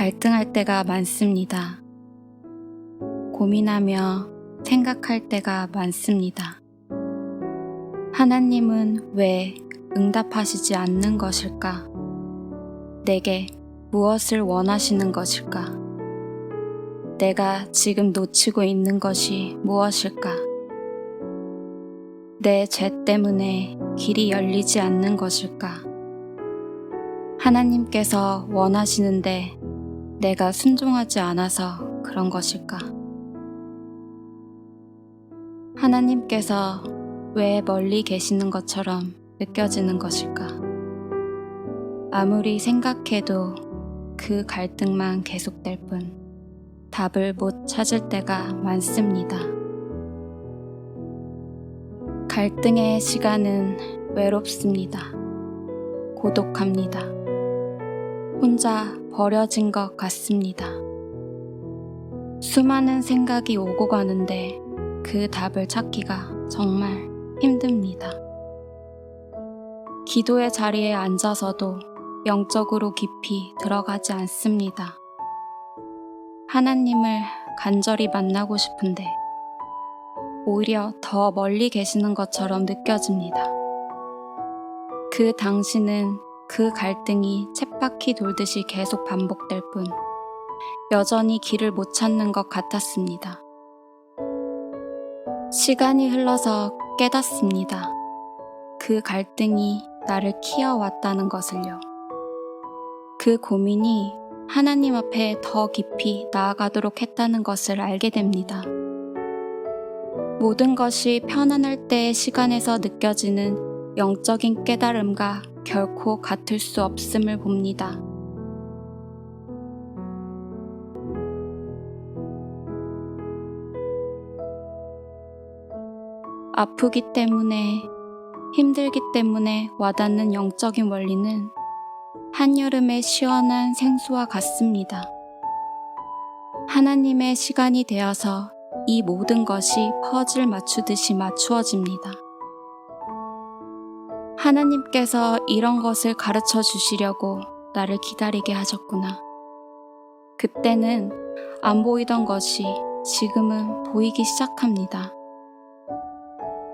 갈등할 때가 많습니다. 고민하며 생각할 때가 많습니다. 하나님은 왜 응답하시지 않는 것일까? 내게 무엇을 원하시는 것일까? 내가 지금 놓치고 있는 것이 무엇일까? 내 죄 때문에 길이 열리지 않는 것일까? 하나님께서 원하시는데 내가 순종하지 않아서 그런 것일까? 하나님께서 왜 멀리 계시는 것처럼 느껴지는 것일까? 아무리 생각해도 그 갈등만 계속될 뿐 답을 못 찾을 때가 많습니다. 갈등의 시간은 외롭습니다. 고독합니다. 혼자 버려진 것 같습니다. 수많은 생각이 오고 가는데 그 답을 찾기가 정말 힘듭니다. 기도의 자리에 앉아서도 영적으로 깊이 들어가지 않습니다. 하나님을 간절히 만나고 싶은데 오히려 더 멀리 계시는 것처럼 느껴집니다. 그 당시는 그 갈등이 쳇바퀴 돌듯이 계속 반복될 뿐 여전히 길을 못 찾는 것 같았습니다. 시간이 흘러서 깨닫습니다. 그 갈등이 나를 키워왔다는 것을요. 그 고민이 하나님 앞에 더 깊이 나아가도록 했다는 것을 알게 됩니다. 모든 것이 편안할 때의 시간에서 느껴지는 영적인 깨달음과 결코 같을 수 없음을 봅니다. 아프기 때문에, 힘들기 때문에 와닿는 영적인 원리는 한여름의 시원한 생수와 같습니다. 하나님의 시간이 되어서 이 모든 것이 퍼즐 맞추듯이 맞추어집니다. 하나님께서 이런 것을 가르쳐 주시려고 나를 기다리게 하셨구나. 그때는 안 보이던 것이 지금은 보이기 시작합니다.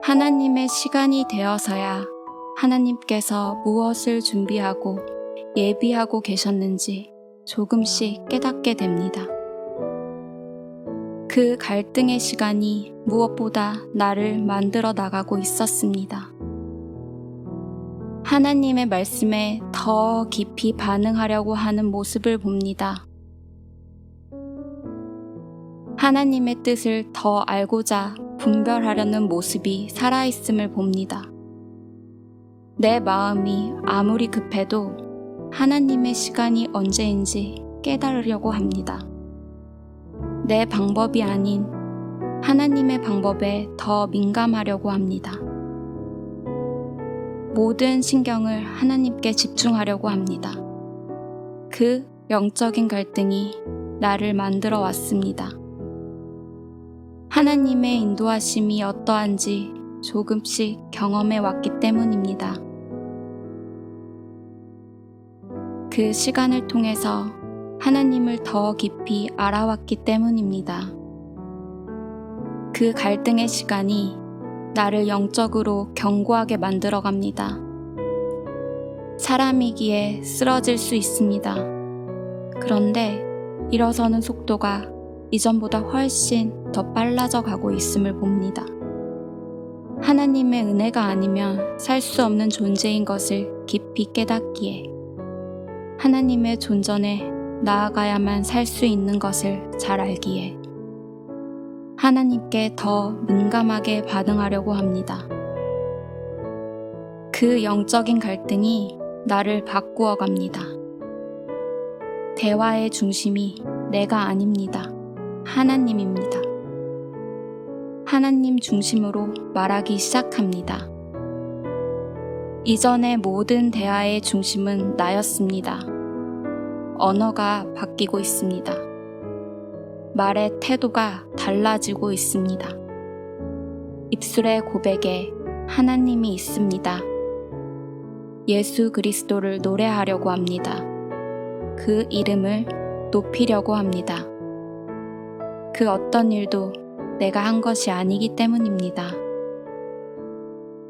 하나님의 시간이 되어서야 하나님께서 무엇을 준비하고 예비하고 계셨는지 조금씩 깨닫게 됩니다. 그 갈등의 시간이 무엇보다 나를 만들어 나가고 있었습니다. 하나님의 말씀에 더 깊이 반응하려고 하는 모습을 봅니다. 하나님의 뜻을 더 알고자 분별하려는 모습이 살아있음을 봅니다. 내 마음이 아무리 급해도 하나님의 시간이 언제인지 깨달으려고 합니다. 내 방법이 아닌 하나님의 방법에 더 민감하려고 합니다. 모든 신경을 하나님께 집중하려고 합니다. 그 영적인 갈등이 나를 만들어 왔습니다. 하나님의 인도하심이 어떠한지 조금씩 경험해 왔기 때문입니다. 그 시간을 통해서 하나님을 더 깊이 알아왔기 때문입니다. 그 갈등의 시간이 나를 영적으로 견고하게 만들어 갑니다. 사람이기에 쓰러질 수 있습니다. 그런데 일어서는 속도가 이전보다 훨씬 더 빨라져 가고 있음을 봅니다. 하나님의 은혜가 아니면 살 수 없는 존재인 것을 깊이 깨닫기에 하나님의 존전에 나아가야만 살 수 있는 것을 잘 알기에 하나님께 더 민감하게 반응하려고 합니다. 그 영적인 갈등이 나를 바꾸어 갑니다. 대화의 중심이 내가 아닙니다. 하나님입니다. 하나님 중심으로 말하기 시작합니다. 이전의 모든 대화의 중심은 나였습니다. 언어가 바뀌고 있습니다. 말의 태도가 달라지고 있습니다. 입술의 고백에 하나님이 있습니다. 예수 그리스도를 노래하려고 합니다. 그 이름을 높이려고 합니다. 그 어떤 일도 내가 한 것이 아니기 때문입니다.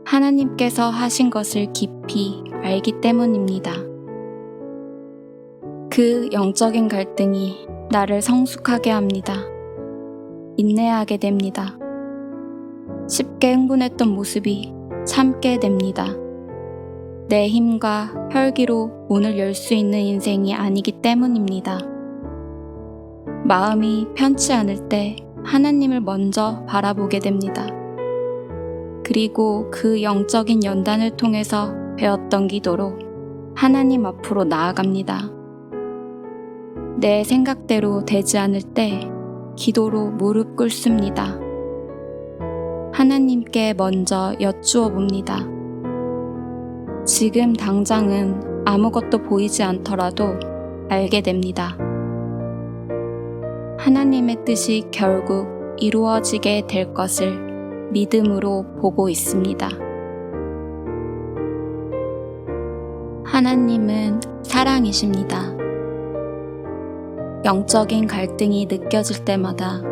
하나님께서 하신 것을 깊이 알기 때문입니다. 그 영적인 갈등이 나를 성숙하게 합니다. 인내하게 됩니다. 쉽게 흥분했던 모습이 참게 됩니다. 내 힘과 혈기로 문을 열 수 있는 인생이 아니기 때문입니다. 마음이 편치 않을 때 하나님을 먼저 바라보게 됩니다. 그리고 그 영적인 연단을 통해서 배웠던 기도로 하나님 앞으로 나아갑니다. 내 생각대로 되지 않을 때 기도로 무릎 꿇습니다. 하나님께 먼저 여쭈어 봅니다. 지금 당장은 아무것도 보이지 않더라도 알게 됩니다. 하나님의 뜻이 결국 이루어지게 될 것을 믿음으로 보고 있습니다. 하나님은 사랑이십니다. 영적인 갈등이 느껴질 때마다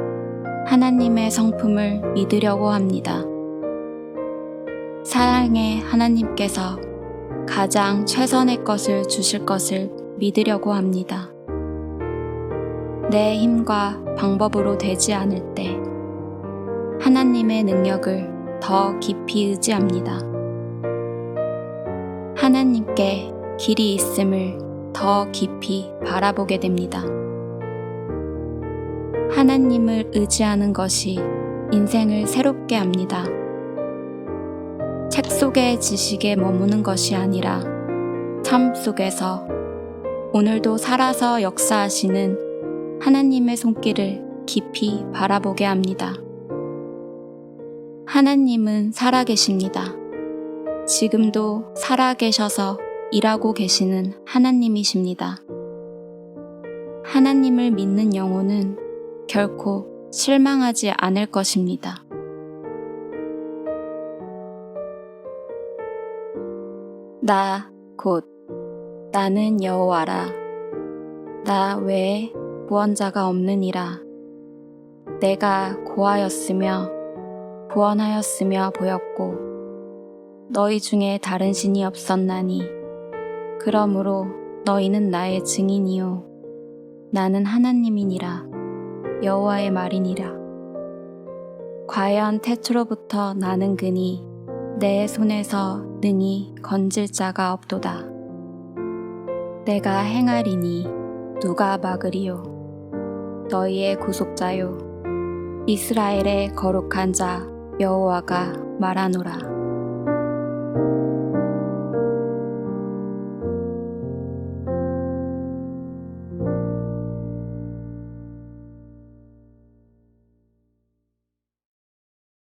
하나님의 성품을 믿으려고 합니다. 사랑의 하나님께서 가장 최선의 것을 주실 것을 믿으려고 합니다. 내 힘과 방법으로 되지 않을 때 하나님의 능력을 더 깊이 의지합니다. 하나님께 길이 있음을 더 깊이 바라보게 됩니다. 하나님을 의지하는 것이 인생을 새롭게 합니다. 책 속의 지식에 머무는 것이 아니라 삶 속에서 오늘도 살아서 역사하시는 하나님의 손길을 깊이 바라보게 합니다. 하나님은 살아계십니다. 지금도 살아계셔서 일하고 계시는 하나님이십니다. 하나님을 믿는 영혼은 결코 실망하지 않을 것입니다. 나 곧 나는 여호와라. 나 외에 구원자가 없느니라. 내가 고하였으며 구원하였으며 보였고 너희 중에 다른 신이 없었나니 그러므로 너희는 나의 증인이요 나는 하나님이니라. 여호와의 말이니라. 과연 태초로부터 나는 그니 내 손에서 능히 건질 자가 없도다. 내가 행하리니 누가 막으리요. 너희의 구속자요 이스라엘의 거룩한 자 여호와가 말하노라.